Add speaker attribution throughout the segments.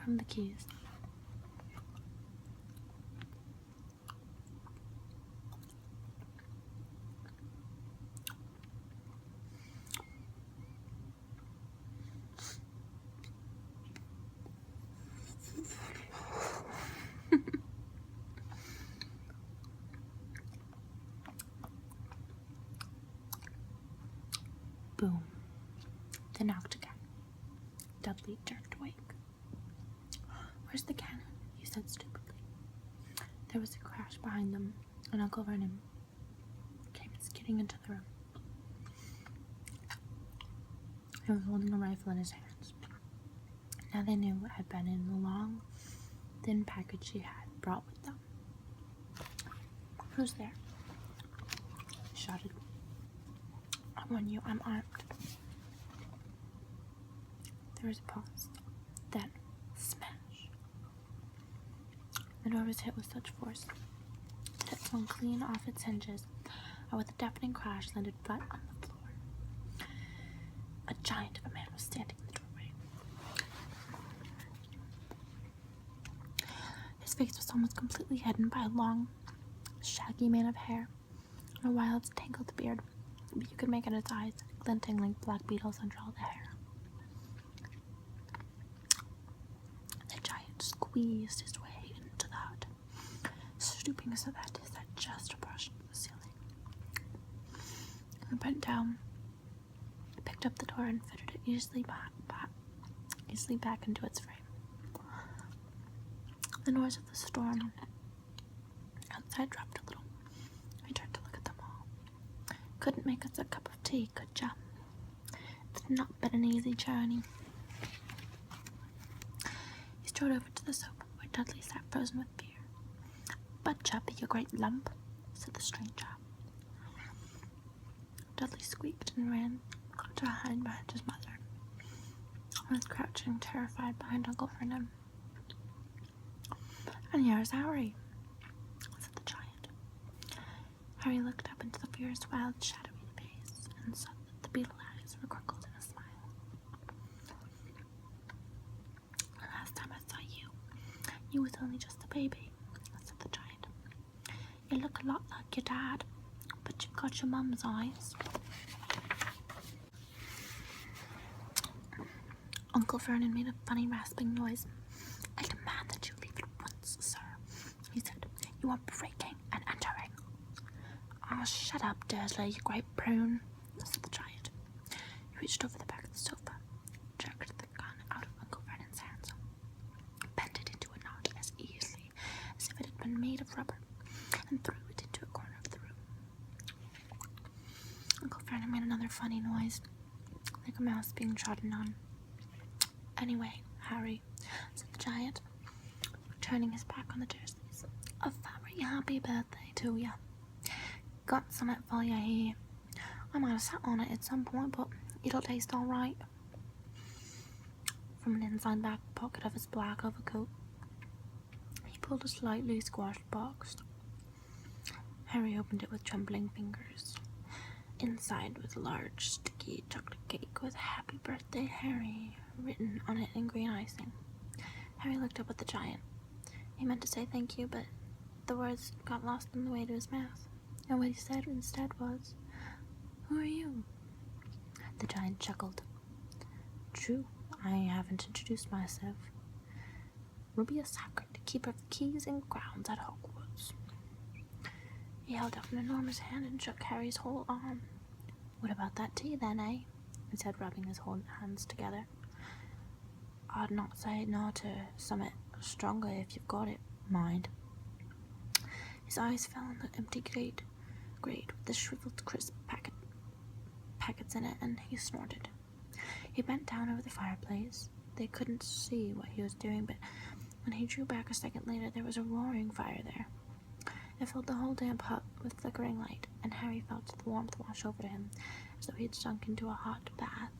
Speaker 1: from the keys. Boom. They knocked again. Dudley jerked awake. "Where's the cannon?" he said stupidly. There was a crash behind them, and Uncle Vernon came skidding into the room. He was holding a rifle in his hands. Now they knew what had been in the long, thin package he had brought with them. "Who's there?" he shouted. "I warn you, I'm armed." There was a pause. Then, smash. The door was hit with such force that it swung clean off its hinges, and with a deafening crash landed flat on the floor. A giant of a man was standing in the doorway. His face was almost completely hidden by a long, shaggy mane of hair and a wild, tangled beard, but you could make out his eyes glinting like black beetles under all the hair. The giant squeezed his way into the hut, stooping so that his head just brushed the ceiling. He bent down, picked up the door, and fitted it easily back into its frame. The noise of the storm outside dropped a little. He turned to look at them all. "Couldn't make us a cup of tea, could ya? It's not been an easy journey." He strode over to the sofa where Dudley sat frozen with fear. "Budge up, you great lump," said the stranger. Dudley squeaked and ran to hide behind his mother, who was crouching terrified behind Uncle Vernon. "And here's Harry," said the giant. Harry looked up into the fierce, wild, shadowy face and saw that the beetle eyes were crinkled in a smile. "The last time I saw you, you was only just a baby," said the giant. "You look a lot like your dad, but you've got your mum's eyes." Uncle Vernon made a funny rasping noise. "I demand that you leave at once, sir," he said. "You are breaking and entering." "Oh, shut up, Dursley, you great prune," said the giant. He reached over the back of the sofa, jerked the gun out of Uncle Vernon's hands, bent it into a knot as easily as if it had been made of rubber, and threw it into a corner of the room. Uncle Vernon made another funny noise, like a mouse being trodden on. "Anyway, Harry," said the giant, turning his back on the Dursleys, "a very happy birthday to ya. Got something for ya here. I might have sat on it at some point, but it'll taste all right." From an inside back pocket of his black overcoat, he pulled a slightly squashed box. Harry opened it with trembling fingers. Inside was a large, sticky chocolate cake with "Happy Birthday, Harry" written on it in green icing. Harry looked up at the giant. He meant to say thank you, but the words got lost on the way to his mouth, and what he said instead was, "Who are you?" The giant chuckled. "True, I haven't introduced myself. Rubius Hagrid, keeper of the keys and grounds at Hogwarts." He held out an enormous hand and shook Harry's whole arm. "What about that tea, then, eh?" he said, rubbing his whole hands together. "I'd not say no to summit stronger if you've got it, mind." His eyes fell on the empty grate with the shriveled crisp packets in it, and he snorted. He bent down over the fireplace. They couldn't see what he was doing, but when he drew back a second later, there was a roaring fire there. It filled the whole damp hut with flickering light, and Harry felt the warmth wash over him, as though he had sunk into a hot bath.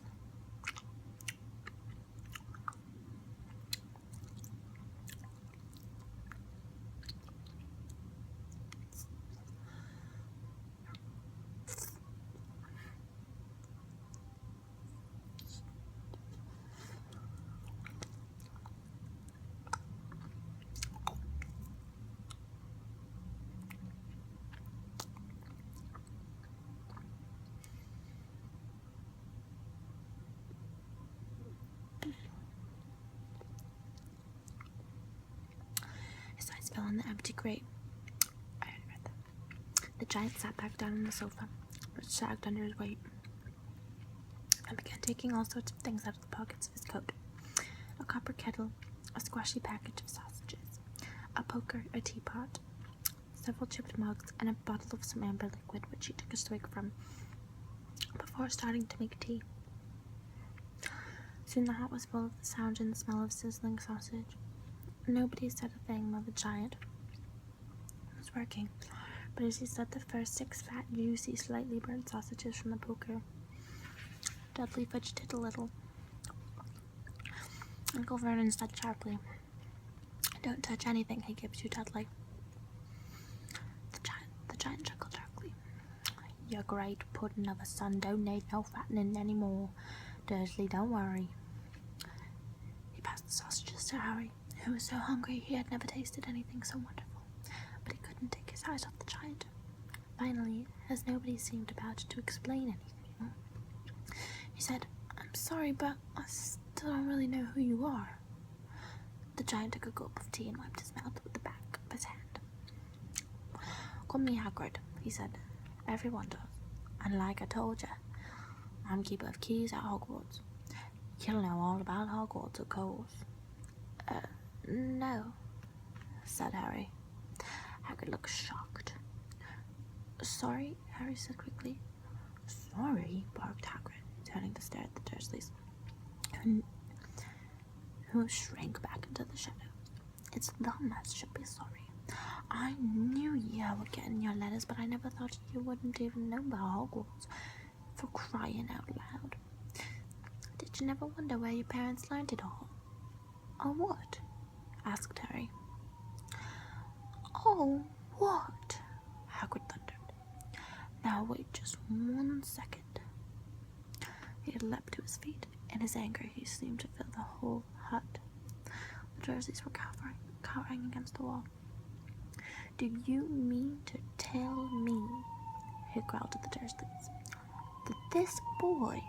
Speaker 1: in the empty grate. I read that. The giant sat back down on the sofa, which sagged under his weight, and began taking all sorts of things out of the pockets of his coat. A copper kettle, a squashy package of sausages, a poker, a teapot, several chipped mugs, and a bottle of some amber liquid, which he took a swig from, before starting to make tea. Soon the hut was full of the sound and the smell of sizzling sausage. Nobody said a thing while the giant was working, but as he set the first 6 fat, juicy, slightly burnt sausages from the poker, Dudley fidgeted a little. Uncle Vernon said sharply, "Don't touch anything he gives you, Dudley." The giant chuckled darkly. "Your great puddin' of a son don't need no fattening any more. Dursley, don't worry." He passed the sausages to Harry, who was so hungry he had never tasted anything so wonderful, but he couldn't take his eyes off the giant. Finally, as nobody seemed about to explain anything, he said, "I'm sorry, but I still don't really know who you are." The giant took a gulp of tea and wiped his mouth with the back of his hand. "Call me Hagrid," he said. "Everyone does. And like I told you, I'm keeper of keys at Hogwarts. You'll know all about Hogwarts, of course." No," said Harry. Hagrid looked shocked. "Sorry," Harry said quickly. "Sorry?" barked Hagrid, turning to stare at the Dursleys, who shrank back into the shadow. "It's them that should be sorry. I knew you would get in your letters, but I never thought you wouldn't even know about Hogwarts, for crying out loud. Did you never wonder where your parents learned it all?" "Oh, what?" asked Harry. "Oh, what?" Hagrid thundered. "Now wait just 1 second." He had leapt to his feet. In his anger, he seemed to fill the whole hut. The Dursleys were cowering against the wall. "Do you mean to tell me," he growled at the Dursleys, "that this boy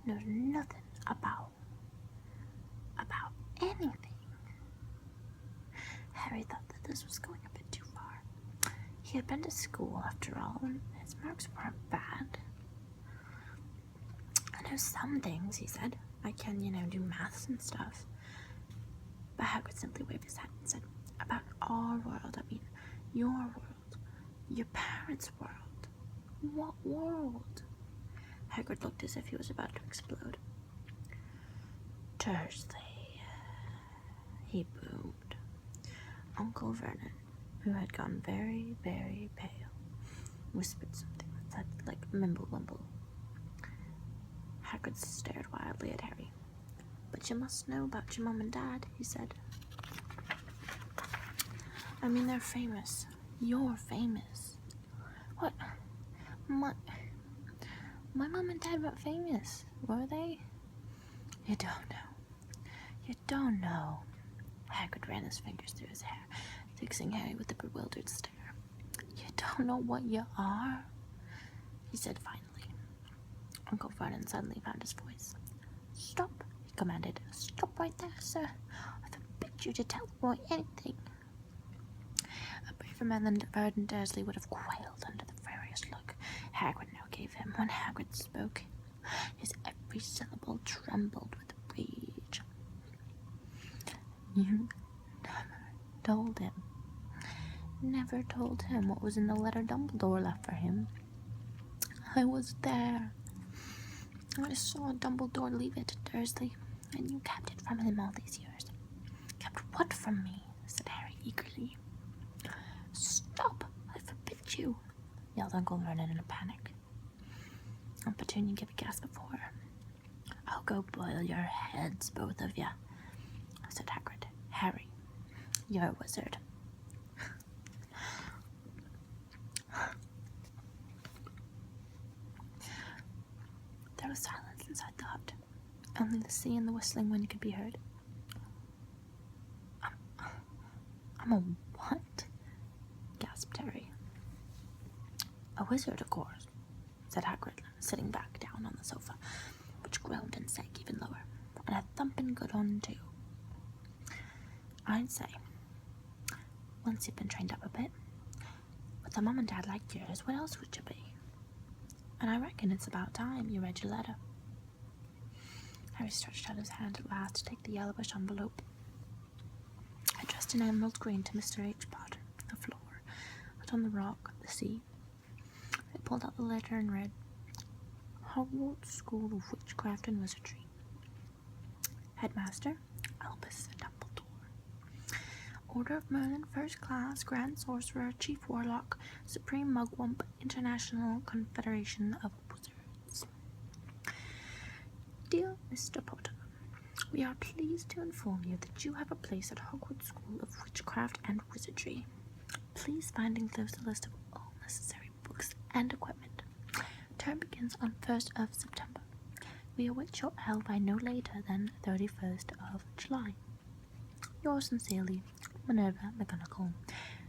Speaker 1: knows nothing about anything?" Harry thought that this was going a bit too far. He had been to school, after all, and his marks weren't bad. "I know some things," he said. "I can, do maths and stuff." But Hagrid simply waved his hand and said, "About our world, I mean your world, your parents' world." "What world?" Hagrid looked as if he was about to explode. "Dursley," he boomed. Uncle Vernon, who had gone very, very pale, whispered something that said, like, "Mimble Wimble." Hagrid stared wildly at Harry. "But you must know about your mum and dad," he said. "I mean, they're famous. You're famous." "What? My mum and dad weren't famous, were they?" "You don't know. You don't know." Hagrid ran his fingers through his hair, fixing Harry with a bewildered stare. "You don't know what you are?" he said finally. Uncle Vernon suddenly found his voice. "Stop," he commanded. "Stop right there, sir. I forbid you to tell the boy anything." A braver man than Vernon Dursley would have quailed under the furious look Hagrid now gave him. When Hagrid spoke, his every syllable trembled with rage. "You never told him what was in the letter Dumbledore left for him." "I was there. I saw Dumbledore leave it, Dursley, and you kept it from him all these years." "Kept what from me?" said Harry eagerly. "Stop! I forbid you!" yelled Uncle Vernon in a panic. Aunt Petunia gave a gasp of horror. "I'll go boil your heads, both of you," said Hagrid. "Harry, you're a wizard." There was silence inside the hut. Only the sea and the whistling wind could be heard. I'm a what?" gasped Harry. "A wizard, of course," said Hagrid, sitting back down on the sofa, which groaned and sank even lower, and a thumping good one too. I'd say, once you've been trained up a bit, with a mum and dad like yours, what else would you be? And I reckon it's about time you read your letter. Harry stretched out his hand at last to take the yellowish envelope, addressed in emerald green to Mr. H. Potter, the floor, out on the rock, the sea. He pulled out the letter and read, Hogwarts School of Witchcraft and Wizardry. Headmaster, Albus Dumbledore. Order of Merlin, First Class, Grand Sorcerer, Chief Warlock, Supreme Mugwump, International Confederation of Wizards. Dear Mr. Potter, we are pleased to inform you that you have a place at Hogwarts School of Witchcraft and Wizardry. Please find enclosed a list of all necessary books and equipment. Term begins on 1st of September. We await your L by no later than 31st of July. Yours sincerely, Minerva McGonagall,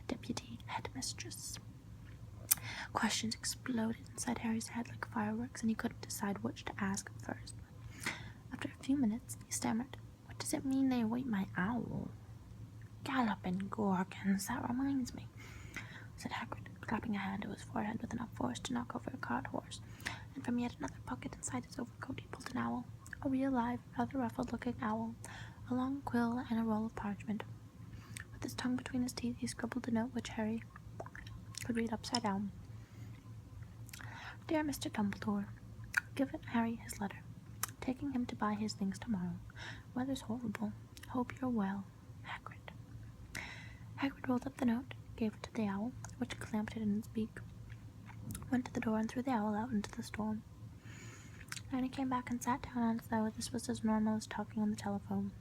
Speaker 1: Deputy Headmistress. Questions exploded inside Harry's head like fireworks, and he couldn't decide which to ask first. After a few minutes, he stammered, What does it mean they await my owl? Galloping Gorgons, that reminds me, said Hagrid, clapping a hand to his forehead with enough force to knock over a cart horse, and from yet another pocket inside his overcoat he pulled an owl, a real live, rather ruffled-looking owl, a long quill and a roll of parchment. With his tongue between his teeth, he scribbled a note which Harry could read upside down. Dear Mr. Dumbledore, give Harry his letter, taking him to buy his things tomorrow. Weather's horrible. Hope you're well. Hagrid. Hagrid rolled up the note, gave it to the owl, which clamped it in its beak, went to the door and threw the owl out into the storm. Then he came back and sat down as though this was as normal as talking on the telephone.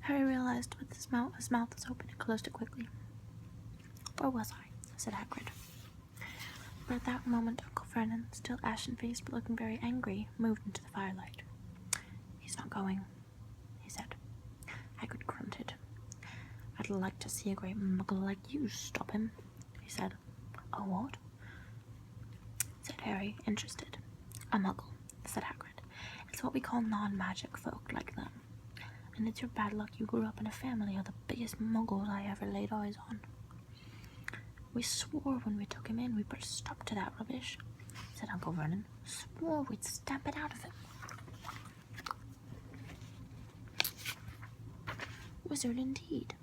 Speaker 1: Harry realized with his mouth was open and closed it quickly. Where was I? Said Hagrid. But at that moment Uncle Vernon, still ashen-faced but looking very angry, moved into the firelight. He's not going, he said. Hagrid grunted. I'd like to see a great muggle like you stop him, he said. A what? Said Harry, interested. A muggle, said Hagrid. It's what we call non-magic folk like them. And it's your bad luck you grew up in a family of the biggest muggles I ever laid eyes on. We swore when we took him in we'd put a stop to that rubbish, said Uncle Vernon. Swore we'd stamp it out of him. Wizard indeed.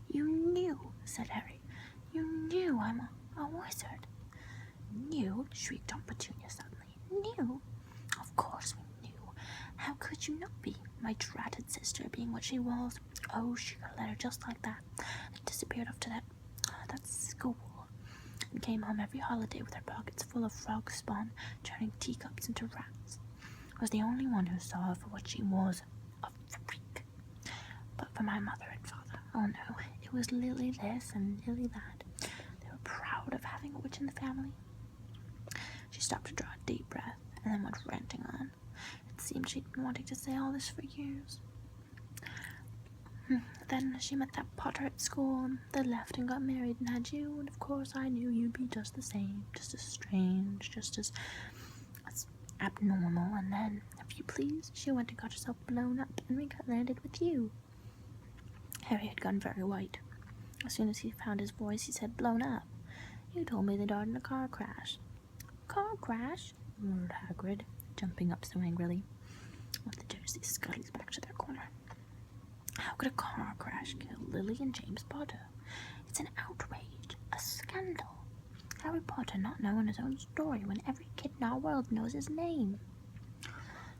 Speaker 1: You knew, said Harry. You knew I'm a wizard. Knew? Shrieked Aunt Petunia suddenly. Knew? Of course we knew. How could you not be? My dratted sister being what she was. Oh, she got a letter just like that and disappeared off to that school and came home every holiday with her pockets full of frog spawn, turning teacups into rats. I was the only one who saw her for what she was, a freak. But for my mother and father, oh no, it was Lily this and Lily that. They were proud of having a witch in the family. She stopped to draw a deep breath and then went ranting on. It seemed she'd been wanting to say all this for years. Then she met that Potter at school, and they left and got married and had you, and of course I knew you'd be just the same, just as strange, just as abnormal, and then, if you please, she went and got herself blown up, and we got landed with you. Harry had gone very white. As soon as he found his voice, he said, blown up. You told me they died in a car crash. Car crash? Roared Hagrid, jumping up so angrily, with the Dursleys scuttled back to their corner. How could a car crash kill Lily and James Potter? It's an outrage, a scandal. Harry Potter not knowing his own story when every kid in our world knows his name.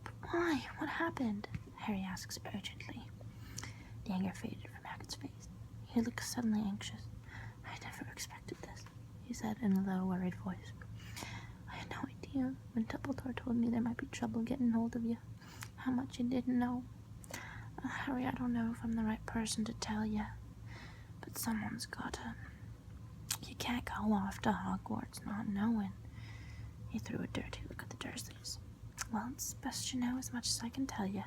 Speaker 1: But why? What happened? Harry asks urgently. The anger faded from Hagrid's face. He looked suddenly anxious. I never expected this, he said in a low, worried voice. I had no idea when Dumbledore told me there might be trouble getting hold of you. How much you didn't know. Harry, I don't know if I'm the right person to tell you, but someone's gotta. You can't go off to Hogwarts not knowing. He threw a dirty look at the Dursleys. Well, it's best you know as much as I can tell you.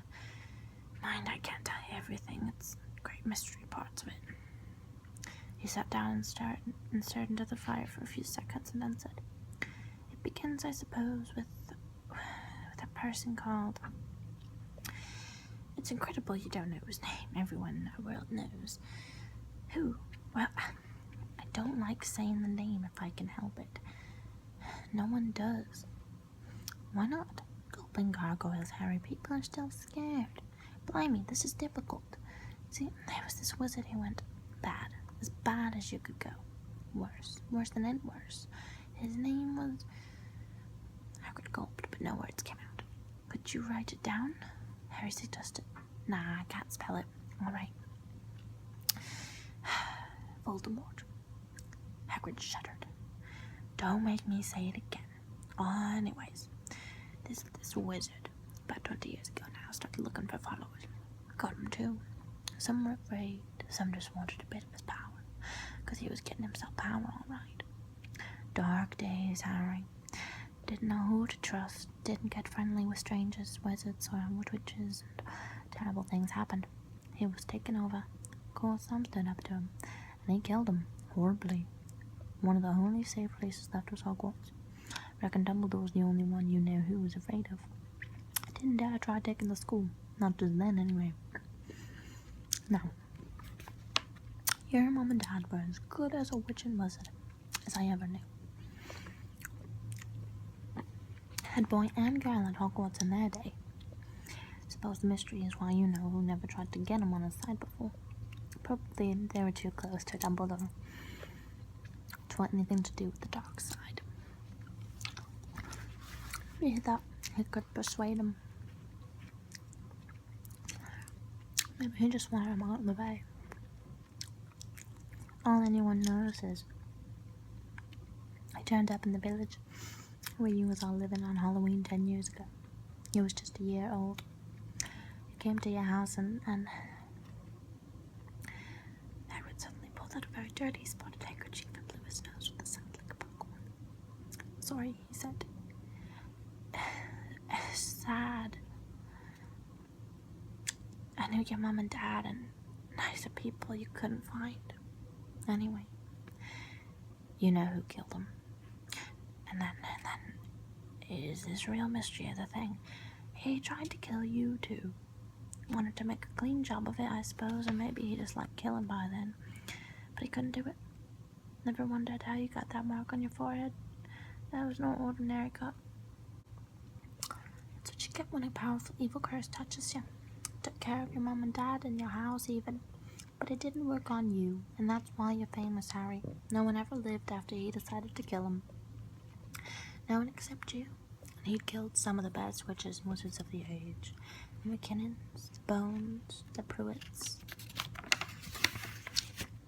Speaker 1: Mind, I can't tell you everything. It's great mystery parts of it. He sat down and stared into the fire for a few seconds and then said, It begins, I suppose, with person called... It's incredible you don't know his name. Everyone in our world knows. Who? Well, I don't like saying the name if I can help it. No one does. Why not? Gulping gargoyles, Harry. People are still scared. Blimey, this is difficult. See, there was this wizard who went bad. As bad as you could go. Worse. Worse than it worse. His name was... Hagrid gulped, but no words came out. Could you write it down? Harry suggested. Nah, I can't spell it. All right. Voldemort. Hagrid shuddered. Don't make me say it again. Anyways, this wizard, about 20 years ago now, started looking for followers. Got him too. Some were afraid, some just wanted a bit of his power, because he was getting himself power all right. Dark days, Harry. Didn't know who to trust, didn't get friendly with strangers, wizards, or witches, and terrible things happened. He was taken over. Of course, some stood up to him, and he killed him, horribly. One of the only safe places left was Hogwarts. Reckon Dumbledore was the only one you knew who was afraid of. I didn't dare try taking the school, not just then anyway. Now, your mom and dad were as good as a witch and wizard as I ever knew. Head boy and girl at Hogwarts in their day. Suppose the mystery is why you know who never tried to get him on his side before. Probably they were too close to Dumbledore to want anything to do with the dark side. He thought he could persuade him. Maybe he just wanted him out of the way. All anyone knows is he turned up in the village where you was all living on Halloween 10 years ago. He was just a year old. He came to your house and Hagrid suddenly pulled out a very dirty spotted handkerchief and blew his nose with a sound like a popcorn. Sorry, he said. Sad. I knew your mom and dad and nicer people you couldn't find. Anyway, you know who killed him. And then is this real mystery of the thing. He tried to kill you too. Wanted to make a clean job of it, I suppose, or maybe he just liked killing by then. But he couldn't do it. Never wondered how you got that mark on your forehead. That was no ordinary cut. That's what you get when a powerful evil curse touches you. Took care of your mom and dad and your house even. But it didn't work on you, and that's why you're famous, Harry. No one ever lived after he decided to kill him. No one except you. And he'd killed some of the best witches and wizards of the age. The McKinnons, the Bones, the Pruitts.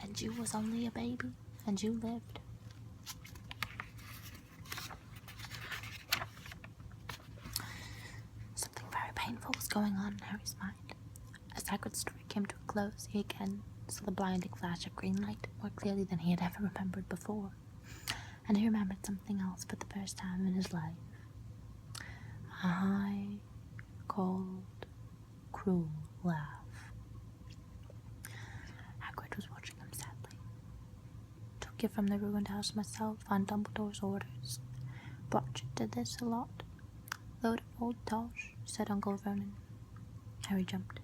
Speaker 1: And you was only a baby, and you lived. Something very painful was going on in Harry's mind. As Hagrid's story came to a close, he again saw the blinding flash of green light more clearly than he had ever remembered before. And he remembered something else for the first time in his life. A high, cold, cruel laugh. Hagrid was watching him sadly. Took you from the ruined house myself on Dumbledore's orders. Brought you to this a lot. Load of old tosh, said Uncle Vernon. Harry jumped.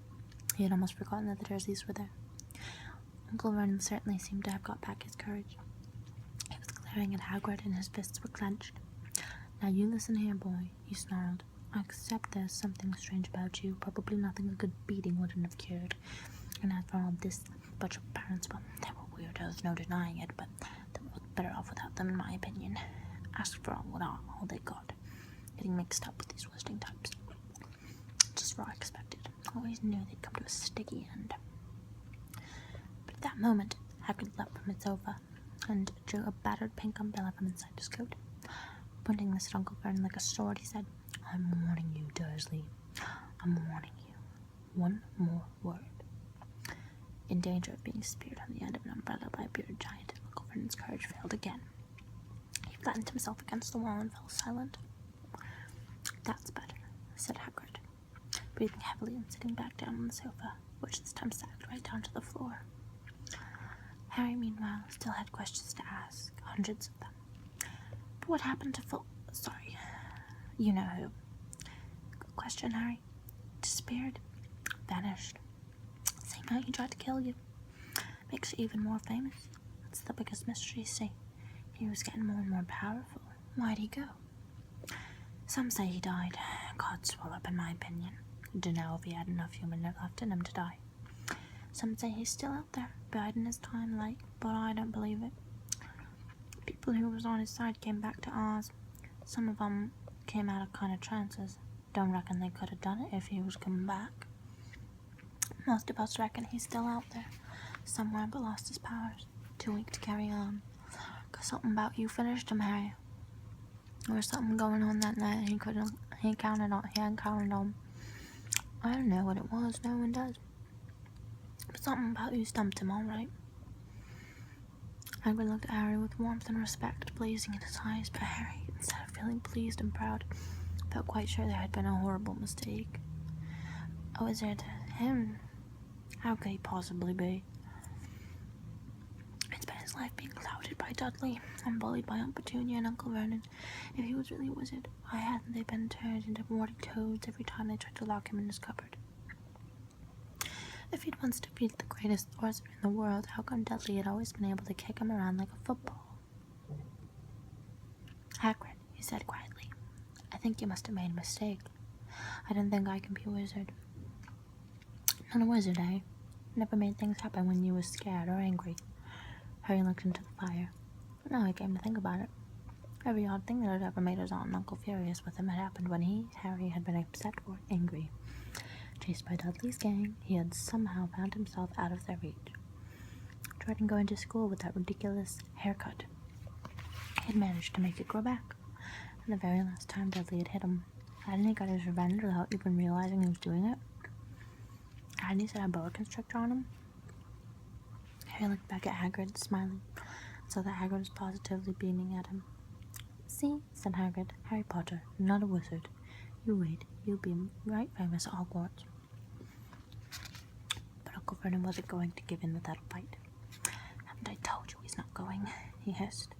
Speaker 1: He had almost forgotten that the Dursleys were there. Uncle Vernon certainly seemed to have got back his courage. He was glaring at Hagrid and his fists were clenched. Now you listen here, boy, he snarled. I accept there's something strange about you. Probably nothing a good beating wouldn't have cured. And as for all this bunch of parents, well, they were weirdos, no denying it, but they were better off without them, in my opinion. Ask for all they got. Getting mixed up with these Wizarding types. Just what I expected. Always knew they'd come to a sticky end. But at that moment, Hagrid leapt from his sofa and drew a battered pink umbrella from inside his coat. Pointing this at Uncle Vernon like a sword, he said, I'm warning you, Dursley. I'm warning you. One more word. In danger of being speared on the end of an umbrella by a bearded giant, Uncle Vernon's courage failed again. He flattened himself against the wall and fell silent. That's better, said Hagrid, breathing heavily and sitting back down on the sofa, which this time sagged right down to the floor. Harry, meanwhile, still had questions to ask, hundreds of them. But what happened to sorry, you know who. questioned Harry. Disappeared. Vanished. Same night he tried to kill you. Makes you even more famous. That's the biggest mystery, see. He was getting more and more powerful. Why'd he go? Some say he died. God's swell up, in my opinion. Dunno if he had enough human left in him to die. Some say he's still out there, biding his time, like, but I don't believe it. People who was on his side came back to Oz. Some of them came out of kind of trances. Don't reckon they could have done it if he was coming back. Most of us reckon he's still out there, somewhere, but lost his powers. Too weak to carry on. 'Cause something about you finished him, Harry. There was something going on that night he hadn't counted on. I don't know what it was, no one does. But something about you stumped him, all right. Hagrid looked at Harry with warmth and respect blazing in his eyes, but Harry, instead of feeling pleased and proud, felt quite sure there had been a horrible mistake. A wizard? Him? How could he possibly be? It's been his life being clouded by Dudley and bullied by Aunt Petunia and Uncle Vernon. If he was really a wizard, why hadn't they been turned into warty toads every time they tried to lock him in his cupboard? If he'd once defeated the greatest sorcerer in the world, how come Dudley had always been able to kick him around like a football? Hagrid, he said quietly, I think you must have made a mistake. I don't think I can be a wizard. Not a wizard, eh? Never made things happen when you was scared or angry. Harry looked into the fire. Now I came to think about it. Every odd thing that had ever made his aunt and uncle furious with him had happened when he, Harry, had been upset or angry. Chased by Dudley's gang, he had somehow found himself out of their reach. Dreading going to school with that ridiculous haircut. He had managed to make it grow back. And the very last time Dudley had hit him, hadn't he got his revenge without even realizing he was doing it? Hadn't he set a boa constrictor on him? Harry looked back at Hagrid, smiling, saw that Hagrid was positively beaming at him. See, said Hagrid, Harry Potter, not a wizard. You wait, you'll be right famous at Hogwarts. But Uncle Vernon wasn't going to give in without a fight. Haven't I told you he's not going? He hissed.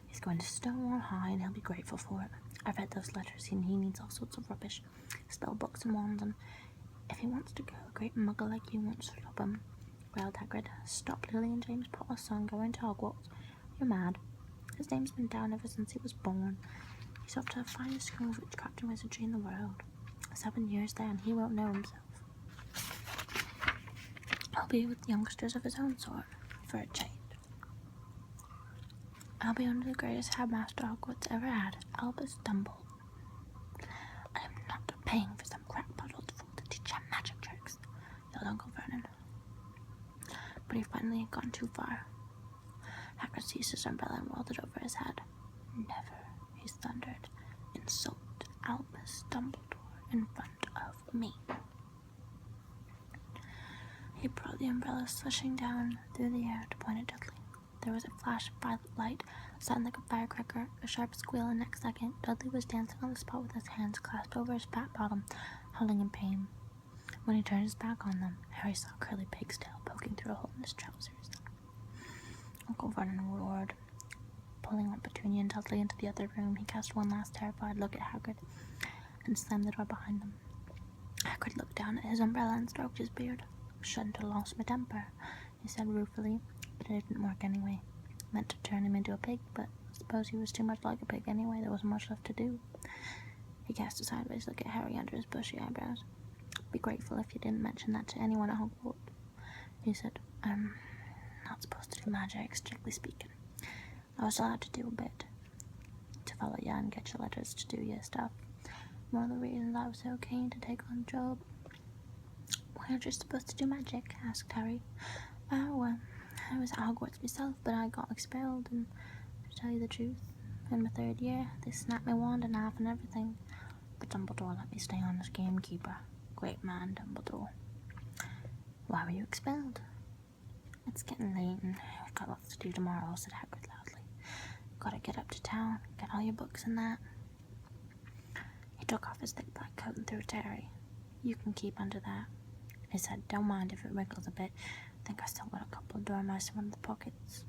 Speaker 1: He's going to Stonewall High and he'll be grateful for it. I've read those letters and he needs all sorts of rubbish. Spell books and wands, and if he wants to go, a great muggle like you won't stop him. Growled Hagrid. Stop Lily and James Potter's son going to Hogwarts. You're mad. His name's been down ever since he was born. He's off to the finest school of witchcraft and wizardry in the world. 7 years there and he won't know himself. I'll be with youngsters of his own sort, for a change. I'll be under the greatest headmaster Hogwarts ever had, Albus Dumbledore. I'm not paying for some crackpot fool to teach him magic tricks, yelled Uncle Vernon. But he finally had gone too far. Hagrid seized his umbrella and rolled it over his head. Never, he thundered, insult Albus Dumbledore in front of me. He brought the umbrella swishing down through the air to point at Dudley. There was a flash of violet light, a sound like a firecracker, a sharp squeal, and next second, Dudley was dancing on the spot with his hands clasped over his fat bottom, howling in pain. When he turned his back on them, Harry saw Curly Pig's tail poking through a hole in his trousers. Uncle Vernon roared. Pulling Aunt Petunia and Dudley into the other room, he cast one last terrified look at Hagrid and slammed the door behind them. Hagrid looked down at his umbrella and stroked his beard. Shouldn't have lost my temper, he said ruefully, but it didn't work anyway. Meant to turn him into a pig, but I suppose he was too much like a pig anyway. There wasn't much left to do. He cast a sideways look at Harry under his bushy eyebrows. Be grateful if you didn't mention that to anyone at Hogwarts, he said. I'm not supposed to do magic, strictly speaking. I was allowed to do a bit. To follow you and get your letters to do your stuff. One of the reasons I was so keen to take on the job. Why aren't you supposed to do magic? Asked Harry. Oh, I was at Hogwarts myself, but I got expelled, and to tell you the truth, in my 3rd year, they snapped my wand in half and everything. But Dumbledore let me stay on as gamekeeper. Great man, Dumbledore. Why were you expelled? It's getting late, and we've got lots to do tomorrow, said Hagrid loudly. Gotta get up to town, get all your books and that. He took off his thick black coat and threw it to Harry. You can keep under that. He said, don't mind if it wriggles a bit. I think I still got a couple of dormice in one of the pockets.